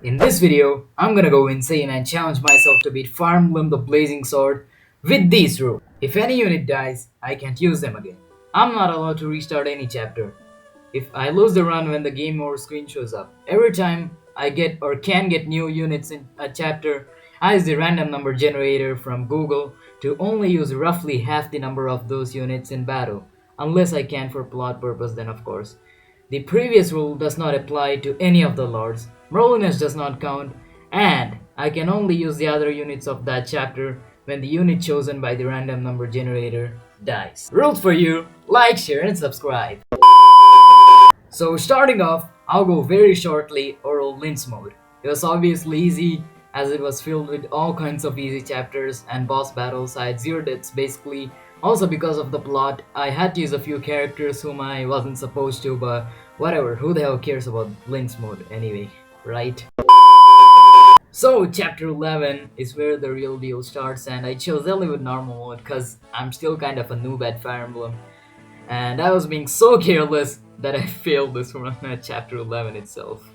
In this video, I'm gonna go insane and challenge myself to beat Fire Emblem the Blazing Sword with these rules. If any unit dies, I can't use them again. I'm not allowed to restart any chapter. If I lose the run when the game over screen shows up. Every time I get or can get new units in a chapter, I use the random number generator from Google to only use roughly half the number of those units in battle, unless I can for plot purpose then of course. The previous rule does not apply to any of the lords, Merlinus does not count, and I can only use the other units of that chapter when the unit chosen by the random number generator dies. Rules for you, like, share and subscribe. So starting off, I'll go very shortly over Lin's mode. It was obviously easy as it was filled with all kinds of easy chapters and boss battles. I had 0 deaths basically. Also because of the plot, I had to use a few characters whom I wasn't supposed to, but whatever, who the hell cares about Lin's mode anyway, right? So chapter 11 is where the real deal starts, and I chose only with normal mode cause I'm still kind of a noob at Fire Emblem. And I was being so careless that I failed this run at chapter 11 itself.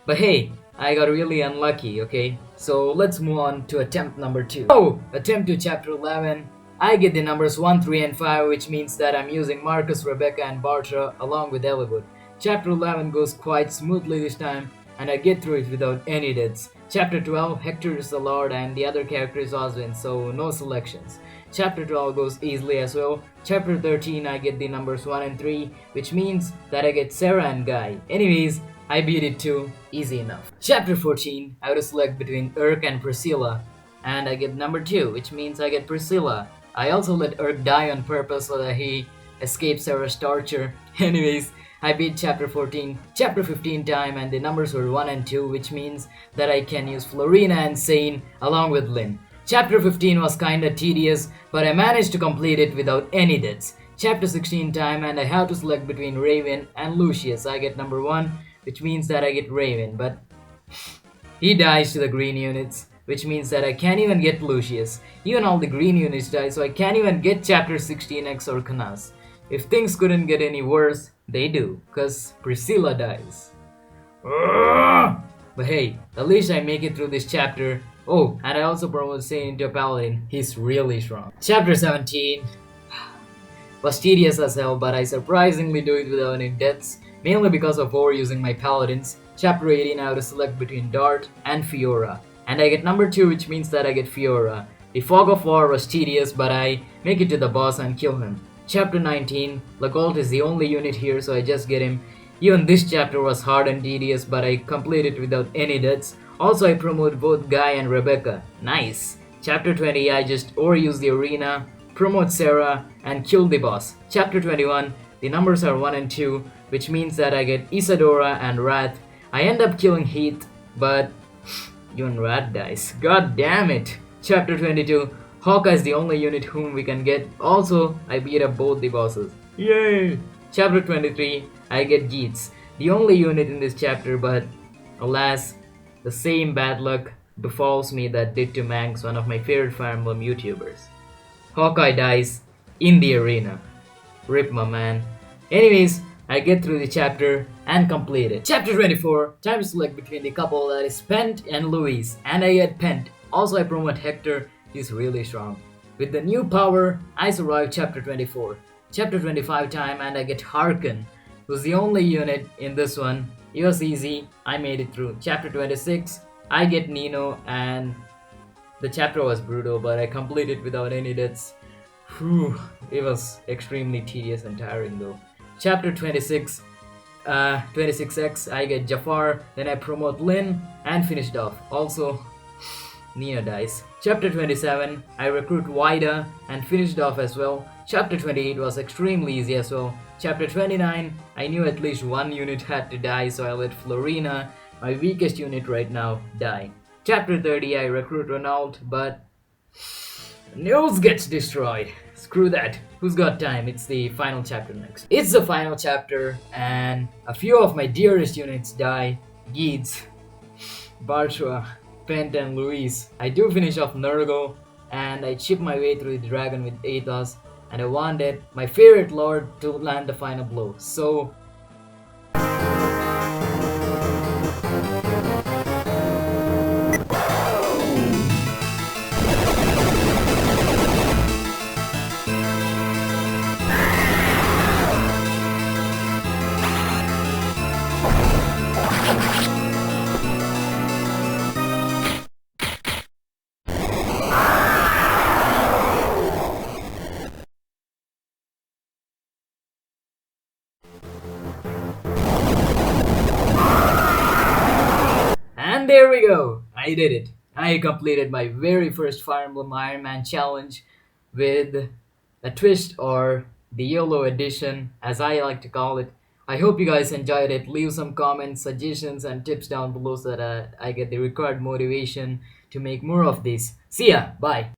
But hey, I got really unlucky, okay? So let's move on to attempt number 2. So, attempt to chapter 11, I get the numbers 1, 3 and 5, which means that I'm using Marcus, Rebecca and Bartra along with Eliwood. Chapter 11 goes quite smoothly this time, and I get through it without any deaths. Chapter 12, Hector is the Lord and the other character is Oswin, so no selections. Chapter 12 goes easily as well. Chapter 13, I get the numbers 1 and 3, which means that I get Sarah and Guy. Anyways, I beat it too, easy enough. Chapter 14, I have to select between Urk and Priscilla, and I get number 2, which means I get Priscilla. I also let Urk die on purpose so that he escapes Sarah's torture. Anyways, I beat chapter 14, chapter 15 time, and the numbers were 1 and 2, which means that I can use Florina and Sane along with Lyn. Chapter 15 was kinda tedious, but I managed to complete it without any deaths. Chapter 16 time, and I have to select between Raven and Lucius. I get number 1, which means that I get Raven, but he dies to the green units, which means that I can't even get Lucius. Even all the green units die, so I can't even get chapter 16X or Canas. If things couldn't get any worse, they do, cause Priscilla dies. But hey, at least I make it through this chapter. Oh, and I also promote Sane into a paladin. He's really strong. Chapter 17 was tedious as hell, but I surprisingly do it without any deaths, mainly because of overusing my paladins. Chapter 18, I have to select between Dart and Fiora, and I get number 2, which means that I get Fiora. The Fog of War was tedious, but I make it to the boss and kill him. Chapter 19, Legault is the only unit here, so I just get him. Even this chapter was hard and tedious, but I complete it without any deaths. Also, I promote both Guy and Rebecca. Nice. Chapter 20, I just overuse the arena, promote Sarah, and kill the boss. Chapter 21, the numbers are 1 and 2, which means that I get Isadora and Wrath. I end up killing Heath, but even Wrath dies. God damn it. Chapter 22, Hawkeye is the only unit whom we can get. Also, I beat up both the bosses. Yay! Chapter 23, I get Geats, the only unit in this chapter, but alas, the same bad luck befalls me that did to Manx, one of my favorite Fire Emblem YouTubers. Hawkeye dies in the arena. Rip my man. Anyways, I get through the chapter and complete it. Chapter 24, time to select between the couple that is Pent and Louise, and I get Pent. Also I promote Hector, he's really strong. With the new power, I survive chapter 24. Chapter 25 time, and I get Harken, who's the only unit in this one. It was easy, I made it through. Chapter 26, I get Nino, and the chapter was brutal, but I completed without any deaths. Whew, it was extremely tedious and tiring though. Chapter 26, 26X, I get Jafar, then I promote Lyn, and finished off. Also, Nina dies. Chapter 27, I recruit Vida, and finished off as well. Chapter 28 was extremely easy as well. Chapter 29, I knew at least one unit had to die, so I let Florina, my weakest unit right now, die. Chapter 30, I recruit Ronald, but Nils gets destroyed. Screw that. Who's got time? It's the final chapter next. It's the final chapter, and a few of my dearest units die. Geats, Bartra, Pent and Louise. I do finish off Nurgle, and I chip my way through the dragon with Athos, and I wanted my favorite lord to land the final blow. So And there we go! I did it! I completed my very first Fire Emblem Ironman challenge with a twist, or the YOLO edition, as I like to call it. I hope you guys enjoyed it. Leave some comments, suggestions, and tips down below so that I get the required motivation to make more of this. See ya! Bye!